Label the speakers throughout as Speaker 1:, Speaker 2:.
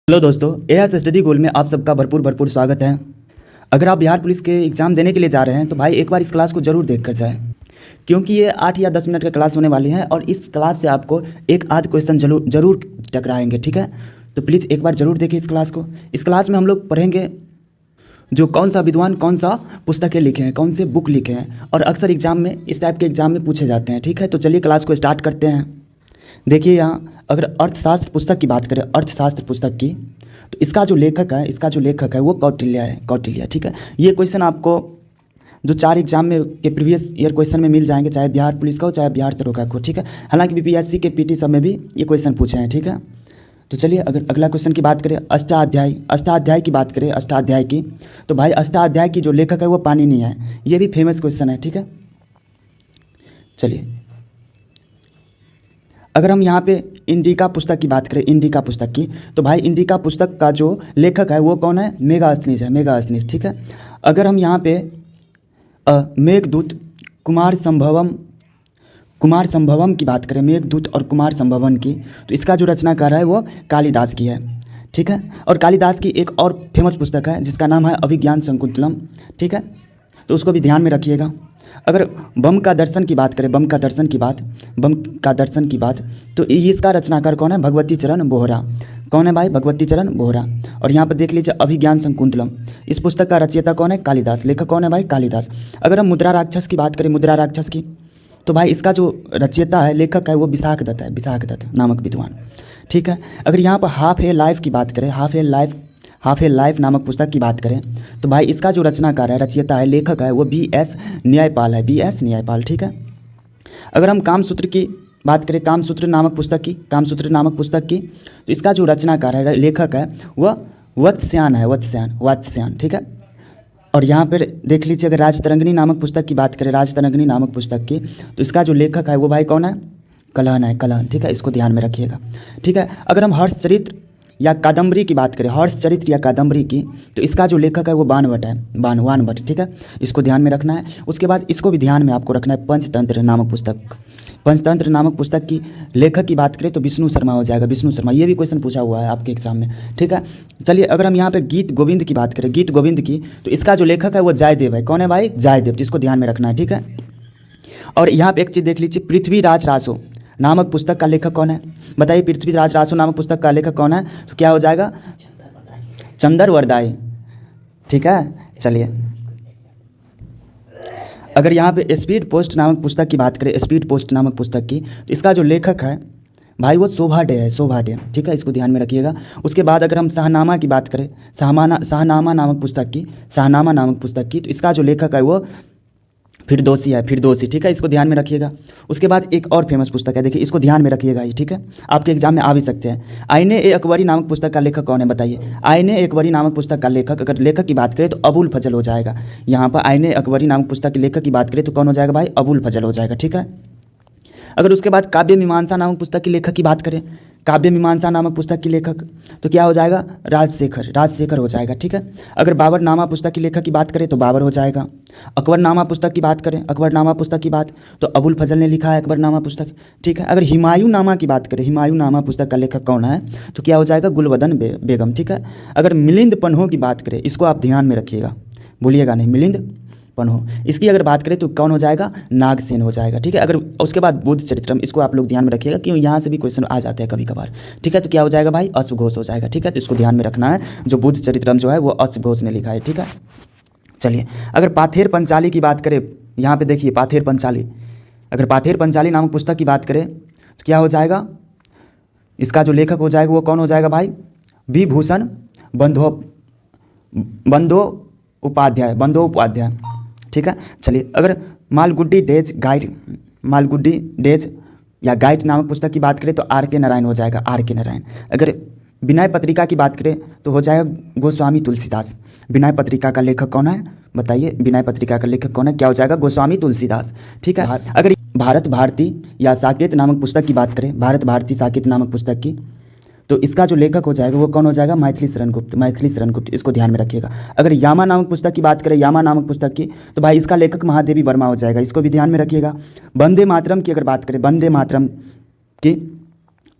Speaker 1: Hello दोस्तों, as study gold में आप सबका भरपूर भरपूर स्वागत है। अगर आप बिहार पुलिस के एग्ज़ाम देने के लिए जा रहे हैं तो भाई एक बार इस क्लास को ज़रूर देख कर जाएं, क्योंकि ये 8 या 10 मिनट का क्लास होने वाली है और इस क्लास से आपको एक आध क्वेश्चन जरूर टकराएंगे। ठीक है, तो प्लीज़ एक बार ज़रूर देखिए इस क्लास को। इस क्लास में हम लोग पढ़ेंगे जो कौन सा विद्वान कौन सा पुस्तकें लिखे हैं, कौन से बुक लिखे हैं, और अक्सर एग्जाम में इस टाइप के एग्जाम में पूछे जाते हैं। ठीक है, तो चलिए क्लास को स्टार्ट करते हैं। देखिए यहाँ अगर अर्थशास्त्र पुस्तक की बात करें, अर्थशास्त्र पुस्तक की, तो इसका जो लेखक है वो कौटिल्य है, कौटिल्य। ठीक है, ये क्वेश्चन आपको 2-4 एग्जाम में के प्रीवियस ईयर क्वेश्चन में मिल जाएंगे, चाहे बिहार पुलिस का हो चाहे बिहार दरोगा का हो। ठीक है, हालांकि बीपीएससी के पीटी सब में भी ये क्वेश्चन पूछे हैं। ठीक है, तो चलिए अगर अगला क्वेश्चन की बात करें, अष्टाध्यायी की बात करें, अष्टाध्याय की, तो भाई अष्टाध्याय की जो लेखक है वो पाणिनि है। ये भी फेमस क्वेश्चन है। ठीक है, चलिए अगर हम यहाँ पे इंडिका पुस्तक की बात करें, इंडिका पुस्तक की, तो भाई इंडिका पुस्तक का जो लेखक है वो कौन है? मेगास्थनीज है, मेगास्थनीज। ठीक है, अगर हम यहाँ पे मेघदूत कुमार संभवम की बात करें, मेघदूत और कुमार संभवम की, तो इसका जो रचनाकार है वो कालिदास की है। ठीक है, और कालिदास की एक और फेमस पुस्तक है जिसका नाम है अभिज्ञान शकुंतलम। ठीक है, तो उसको भी ध्यान में रखिएगा। अगर बम का दर्शन की बात करें, बम का दर्शन की बात, तो इसका रचनाकार कौन है? भगवती चरण बोहरा। कौन है भाई? भगवती चरण बोहरा। और यहाँ पर देख लीजिए अभिज्ञान शकुंतलम, इस पुस्तक का रचयिता कौन है? कालिदास। लेखक कौन है भाई? कालिदास। अगर हम मुद्रा राक्षस की बात करें, मुद्रा राक्षस की, तो भाई इसका जो रचयिता है, लेखक है, वो विशाख दत्त है, विशाख दत्त नामक विद्वान। ठीक है, अगर यहाँ पर हाफ ए लाइफ की बात करें, हाफ ए लाइफ नामक पुस्तक की बात करें, तो भाई इसका जो रचनाकार है, रचयिता है, लेखक है, वो बी.एस. न्यायपाल है, बी.एस. न्यायपाल। ठीक है, अगर हम कामसूत्र की बात करें, कामसूत्र नामक पुस्तक की, तो इसका जो रचनाकार है, लेखक है, वह वत्स्यान है, वत्स्यान। ठीक है, और यहाँ पर देख लीजिए अगर राजतरंगिणी नामक पुस्तक की बात करें, राजतरंगिणी नामक पुस्तक की, तो इसका जो लेखक है वो भाई कौन है? कलहन है, कलहन। ठीक है, इसको ध्यान में रखिएगा। ठीक है, अगर हम हर्षचरित्र या कादम्बरी की बात करें, हर्षचरित्र या कादम्बरी की, तो इसका जो लेखक है वो बाणभट्ट है, वानभट्ट। ठीक है, इसको ध्यान में रखना है। उसके बाद इसको भी ध्यान में आपको रखना है, पंचतंत्र नामक पुस्तक की लेखक की बात करें तो विष्णु शर्मा हो जाएगा, विष्णु शर्मा। ये भी क्वेश्चन पूछा हुआ है आपके एग्जाम में। ठीक है, चलिए अगर हम यहाँ पे गीत गोविंद की बात करें, गीत गोविंद की, तो इसका जो लेखक है वो जयदेव है। कौन है भाई? जयदेव। तो इसको ध्यान में रखना है। ठीक है, और यहाँ पे एक चीज़ देख लीजिए, पृथ्वीराज रासो नामक पुस्तक का लेखक कौन है? बताइए, पृथ्वीराज रासो नामक पुस्तक का लेखक कौन है? तो क्या हो जाएगा? चंदरवरदाई। ठीक है, चलिए अगर यहाँ पे स्पीड पोस्ट नामक पुस्तक की बात करें, स्पीड पोस्ट नामक पुस्तक की, तो इसका जो लेखक है भाई वो शोभा डे है, शोभा डे। ठीक है, इसको ध्यान में रखिएगा। उसके बाद अगर हम शाहनामा की बात करें, शाहनामा नामक पुस्तक की, तो इसका जो लेखक है वो फिरदौसी है, फिरदौसी। ठीक है, इसको ध्यान में रखिएगा। उसके बाद एक और फेमस पुस्तक है, देखिए इसको ध्यान में रखिएगा ही। ठीक है, आपके एग्जाम में आ भी सकते हैं। आईने ए अकबरी नामक पुस्तक का लेखक कौन है? बताइए, आईने ए अकबरी नामक पुस्तक का लेखक, अगर लेखक की बात करें तो अबुल फजल हो जाएगा। यहाँ पर आईने अकबरी नामक पुस्तक के लेखक की बात करें तो कौन हो जाएगा भाई? अबुल फजल हो जाएगा। ठीक है, अगर उसके बाद काव्य मीमांसा नामक पुस्तक की लेखक की बात करें, काव्य मीमांसा नामक पुस्तक की लेखक, तो क्या हो जाएगा? राजशेखर हो जाएगा। ठीक है, अगर बाबरनामा पुस्तक की लेखक की बात करें तो बाबर हो जाएगा। अकबरनामा पुस्तक की बात करें, अकबरनामा पुस्तक की बात तो अबुल फजल ने लिखा है अकबरनामा पुस्तक। ठीक है, अगर हुमायूंनामा की बात करें, हुमायूंनामा पुस्तक का लेखक कौन है? तो क्या हो जाएगा? गुलबदन बेगम। ठीक है, अगर मिलिंद पन्हो की बात करें, इसको आप ध्यान में रखिएगा, भूलिएगा नहीं, मिलिंद पन्हो, इसकी अगर बात करें तो कौन हो जाएगा? नागसेन हो जाएगा। ठीक है, अगर उसके बाद बुद्ध चरित्रम, इसको आप लोग ध्यान में रखिएगा क्यों यहाँ से भी क्वेश्चन आ जाते हैं कभी कभार। ठीक है, तो क्या हो जाएगा भाई? अश्वघोष हो जाएगा। ठीक है, तो इसको ध्यान में रखना है, जो बुद्ध चरित्रम जो है वो अश्वघोष ने लिखा है। ठीक है, चलिए अगर पाथेर पंचाली की बात करें, यहाँ पे देखिए पाथेर पंचाली, अगर पाथेर पंचाली नामक पुस्तक की बात करें तो क्या हो जाएगा? इसका जो लेखक हो जाएगा वो कौन हो जाएगा भाई? विभूषण बंदोपाध्याय। ठीक है, चलिए अगर मालगुडी डेज या गाइड नामक पुस्तक की बात करें तो आर.के. नारायण हो जाएगा, आर.के. नारायण। अगर विनय पत्रिका की बात करें तो हो जाएगा गोस्वामी तुलसीदास। विनय पत्रिका का लेखक कौन है? बताइए, विनय पत्रिका का लेखक कौन है? क्या हो जाएगा? गोस्वामी तुलसीदास। ठीक है, अगर भारत भारती या साकेत नामक पुस्तक की बात करें, भारत भारती साकेत नामक पुस्तक की, तो इसका जो लेखक हो जाएगा वो कौन हो जाएगा? मैथिली शरण गुप्त। इसको ध्यान में रखिएगा। अगर यामा नामक पुस्तक की बात करें, यामा नामक पुस्तक की, तो भाई इसका लेखक महादेवी वर्मा हो जाएगा, इसको भी ध्यान में रखिएगा। वंदे मातरम की अगर बात करें, वंदे मातरम की,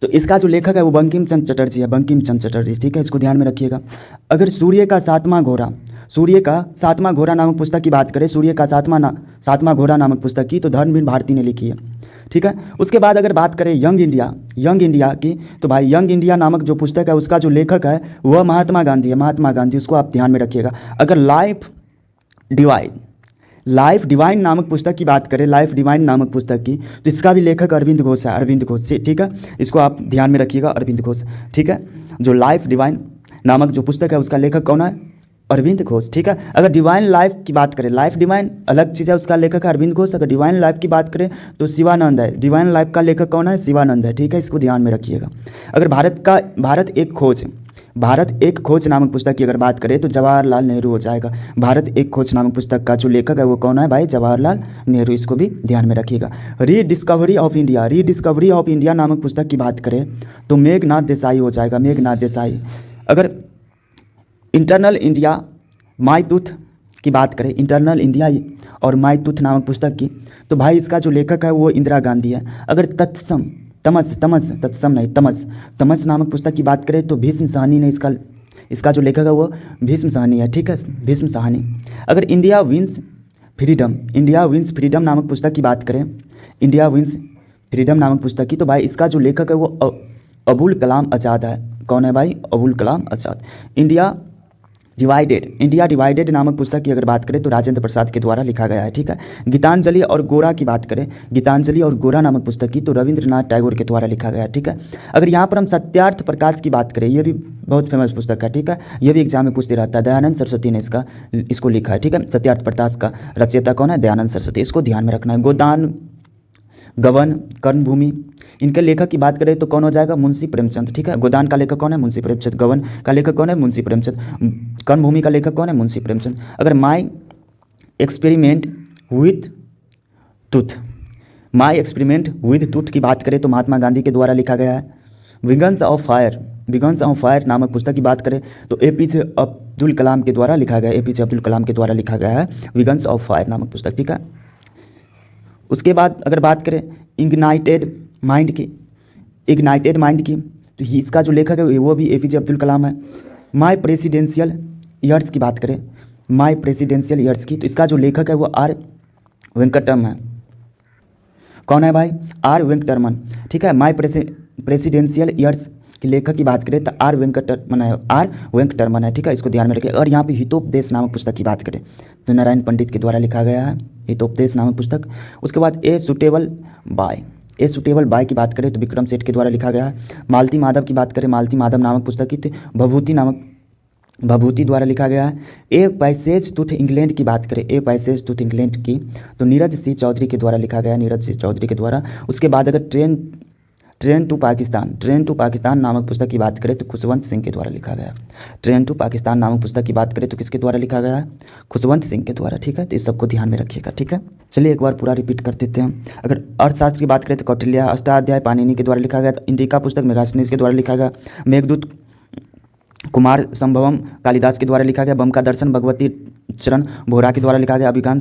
Speaker 1: तो इसका जो लेखक है वो बंकिम चंद्र चटर्जी है, बंकिम चंद्र चटर्जी, ठीक है, इसको ध्यान में रखिएगा। अगर सूर्य का सातवां घोड़ा नामक पुस्तक की बात करें, सूर्य का सातवां घोड़ा नामक पुस्तक की, तो धर्मवीर भारती ने लिखी है, ठीक है। उसके बाद अगर बात करें यंग इंडिया की, तो भाई यंग इंडिया नामक जो पुस्तक है उसका जो लेखक है वह महात्मा गांधी है, महात्मा गांधी, उसको आप ध्यान में रखिएगा। अगर लाइफ डिवाइन नामक पुस्तक की बात करें, लाइफ डिवाइन नामक पुस्तक की, तो इसका भी लेखक अरविंद घोष है, अरविंद घोष से, ठीक है, इसको आप ध्यान में रखिएगा, अरविंद घोष, ठीक है। जो लाइफ डिवाइन नामक जो पुस्तक है उसका लेखक कौन है? अरविंद घोष, ठीक है। अगर डिवाइन लाइफ की बात करें, लाइफ डिवाइन अलग चीज़ है, उसका लेखक है अरविंद घोष। अगर डिवाइन लाइफ की बात करें तो शिवानंद है, डिवाइन लाइफ का लेखक कौन है? शिवानंद है, ठीक है, इसको ध्यान में रखिएगा। अगर भारत एक खोज नामक पुस्तक की अगर बात करें तो जवाहरलाल नेहरू हो जाएगा। भारत एक खोज नामक पुस्तक का जो लेखक है वो कौन है भाई? जवाहरलाल नेहरू, इसको भी ध्यान में रखिएगा। रीडिस्कवरी ऑफ इंडिया नामक पुस्तक की बात करें तो मेघनाथ देसाई हो जाएगा, मेघनाथ देसाई। अगर इंटरनल इंडिया माय ट्रूथ की बात करें, इंटरनल इंडिया और माय ट्रूथ नामक पुस्तक की, तो भाई इसका जो लेखक है वो इंदिरा गांधी है। अगर तमस नामक पुस्तक की बात करें तो भीष्म साहनी ने इसका जो लेखक है वो भीष्म साहनी है, ठीक है, भीष्म साहनी। अगर इंडिया विंस फ्रीडम नामक पुस्तक की बात करें, इंडिया विंस फ्रीडम नामक पुस्तक की, तो भाई इसका जो लेखक है वो अबुल कलाम आज़ाद है। कौन है भाई? अबुल कलाम आज़ाद। इंडिया डिवाइडेड नामक पुस्तक की अगर बात करें तो राजेंद्र प्रसाद के द्वारा लिखा गया है, ठीक है। गीतांजलि और गोरा की बात करें, गीतांजलि और गोरा नामक पुस्तक की, तो रविंद्रनाथ टैगोर के द्वारा लिखा गया है, ठीक है। अगर यहाँ पर हम सत्यार्थ प्रकाश की बात करें, ये भी बहुत फेमस पुस्तक है, ठीक है, ये भी एग्जाम में पूछते रहता है। दयानंद सरस्वती ने इसको लिखा है, ठीक है। सत्यार्थ प्रकाश का रचयिता कौन है? दयानंद सरस्वती, इसको ध्यान में रखना है। गोदान, गबन, कर्मभूमि, इनके लेखक की बात करें तो कौन हो जाएगा? मुंशी प्रेमचंद, ठीक है। गोदान का लेखक कौन है? मुंशी प्रेमचंद। गबन का लेखक कौन है? मुंशी प्रेमचंद। कर्मभूमि का लेखक कौन है? मुंशी प्रेमचंद। अगर माय एक्सपेरिमेंट विथ ट्रूथ की बात करें तो महात्मा गांधी के द्वारा लिखा गया है। विगन्स ऑफ फायर नामक पुस्तक की बात करें तो एपीजे अब्दुल कलाम के द्वारा लिखा गया है, एपीजे अब्दुल कलाम के द्वारा लिखा गया है विगन्स ऑफ फायर नामक पुस्तक, ठीक है। उसके बाद अगर बात करें इग्नाइटेड माइंड की, तो इसका जो लेखक है वो भी एपीजे अब्दुल कलाम है। माय प्रेसिडेंशियल ईयर्स की बात करें, माय प्रेसिडेंशियल ईयर्स की, तो इसका जो लेखक है वो आर वेंकटरमन है। कौन है भाई? आर वेंकटरमन, ठीक है। माय प्रेसिडेंशियल ईयर्स के लेखक की बात करें तो आर वेंकटरमन है, ठीक है, इसको ध्यान में रखें। और यहाँ पे हितोपदेश नामक पुस्तक की बात करें तो नारायण पंडित के द्वारा लिखा गया है हितोपदेश नामक पुस्तक। उसके बाद ए सुटेबल बाय की बात करें तो विक्रम सेठ के द्वारा लिखा गया है। मालती माधव की बात करें, मालती माधव नामक पुस्तक की भभूति द्वारा लिखा गया है। ए पैसेज टू इंग्लैंड की बात करें, ए पैसेज टू इंग्लैंड की, तो नीरज सिंह चौधरी के द्वारा लिखा गया, नीरज सिंह चौधरी के द्वारा। उसके बाद अगर ट्रेन टू पाकिस्तान नामक पुस्तक की बात करें तो खुशवंत सिंह के द्वारा लिखा गया। ट्रेन टू पाकिस्तान नामक पुस्तक की बात करें तो किसके द्वारा लिखा गया है? खुशवंत सिंह के द्वारा, ठीक है। तो इस सबको ध्यान में रखिएगा, ठीक है। चलिए एक बार पूरा रिपीट कर देते हैं। अगर अर्थशास्त्र की बात करें तो कौटिल्य, अष्टाध्याय पाणिनि के द्वारा लिखा गया। इंडिका पुस्तक मेगास्थनीज के द्वारा लिखा गया। मेघदूत कुमार संभवम कालिदास के द्वारा लिखा गया। बम का दर्शन भगवती चरण बोहरा के द्वारा लिखा गया। अभिज्ञान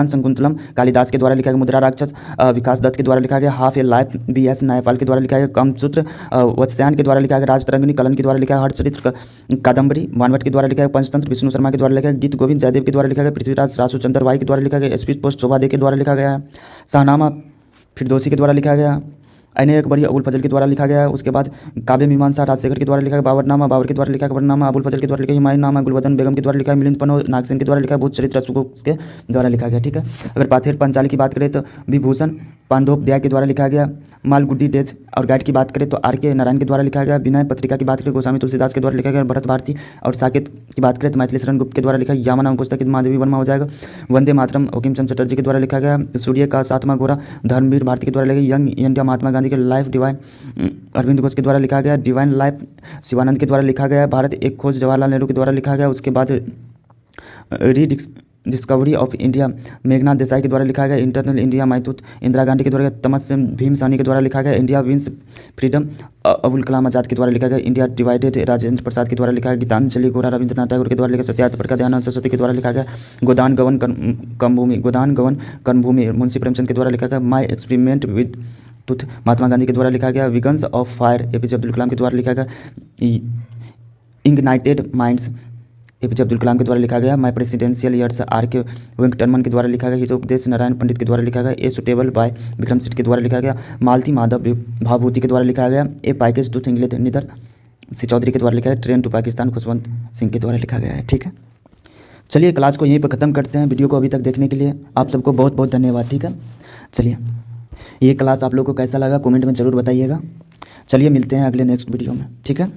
Speaker 1: संकुंतलम कालिदास के द्वारा लिखा गया। मुद्रा राक्षस विकास दत्त के द्वारा लिखा गया। हाफ ए लाइफ BS न्यायपाल के द्वारा लिखा गया। कामसूत्र वत्स्यायन के द्वारा लिखा गया। राजतरंगिणी कलन के द्वारा लिखा गया। हरचरित्र कादम्बरी वानवट के द्वारा लिखा गया। पंचतंत्र विष्णु शर्मा के द्वारा लिखा गया। गीत गोविंद जयदेव के द्वारा लिखा गया। पृथ्वीराज रासूचंद्र वाई के द्वारा लिखा गया। स्पीच पोस्ट शोभादे के द्वारा लिखा गया। शाहनामा फिरदौसी के द्वारा लिखा गया। ऐने अकबरी अबुल फजल के द्वारा लिखा गया है। उसके बाद काव्य मीमांसा राजशेखर के द्वारा लिखा है। बाबरनामा बाबर के द्वारा लिखा है। खबरनामा अबुल फजल के द्वारा लिखा है। हुमायूंनामा गुलबदन बेगम के द्वारा लिखा है। मिलिंद पन्नो नागसेन के द्वारा लिखा है। भूत चरित्र अशोक के द्वारा लिखा गया, ठीक है। अगर पाथेर पंचाली की बात करें तो विभूषण पांडोपाध्याय के द्वारा लिखा गया। मालगुडी डेज और गाइड की बात करें तो RK नारायण के द्वारा लिखा गया। विनय पत्रिका की बात करें गोस्वामी तुलसीदास के द्वारा लिखा गया। भरत भारती और साकेत की बात करें तो मैथिली शरण गुप्त के द्वारा लिखा गया। यामा नाम पुस्तक माधवी वर्मा हो जाएगा। वंदे मातरम बंकिम चंद्र चटर्जी के द्वारा लिखा गया। सूर्य का सातवां घोड़ा धर्मवीर भारती के द्वारा लिखा गया। यंग इंडिया महात्मा गांधी के लाइफ डिवाइन अरविंद घोष के द्वारा लिखा गया। डिवाइन लाइफ शिवानंद के द्वारा लिखा गया। भारत एक खोज जवाहरलाल नेहरू के द्वारा लिखा गया। उसके बाद discovery of India Meghnath Desai के द्वारा लिखा गया। Internal India my truth Indira Gandhi के द्वारा। तमस भीम साहनी के द्वारा लिखा गया। India wins freedom Abul Kalam Azad के द्वारा लिखा गया। इंडिया डिवाइडेड राजेंद्र प्रसाद के द्वारा लिखा गया। गीतांजलि गोरा रविंद्रनाथ टैगोर के द्वारा लिखा। सत्यार्थ प्रकाश दयानंद सरस्वती के द्वारा लिखा गया। गोदान गवन कर्मभूमि मुंशी प्रेमचंद के द्वारा लिखा गया। My experiment with तुथ Mahatma Gandhi के द्वारा लिखा गया। विगन्स of fire APJ Abdul Kalam के द्वारा लिखा गया। Ignited minds APJ Abdul Kalam के द्वारा लिखा गया। माई प्रेसिडेंशियल ईयर्स आर के वेंकटरमन के द्वारा लिखा गया। हितोपदेश नारायण पंडित के द्वारा लिखा गया। A suitable bye Vikram Seth के द्वारा लिखा गया। मालती माधव भाभूति के द्वारा लिखा गया। ए पैकेज टू थिंगले निदर सी चौधरी के द्वारा लिखा है। ट्रेन टू पाकिस्तान खुशवंत सिंह के द्वारा लिखा गया है। ठीक है, चलिए क्लास को यहीं पर ख़त्म करते हैं। वीडियो को अभी तक देखने के लिए आप सबको बहुत बहुत धन्यवाद। ठीक है, चलिए ये क्लास आप लोग को कैसा लगा कमेंट में ज़रूर बताइएगा। चलिए मिलते हैं अगले नेक्स्ट वीडियो में। ठीक है।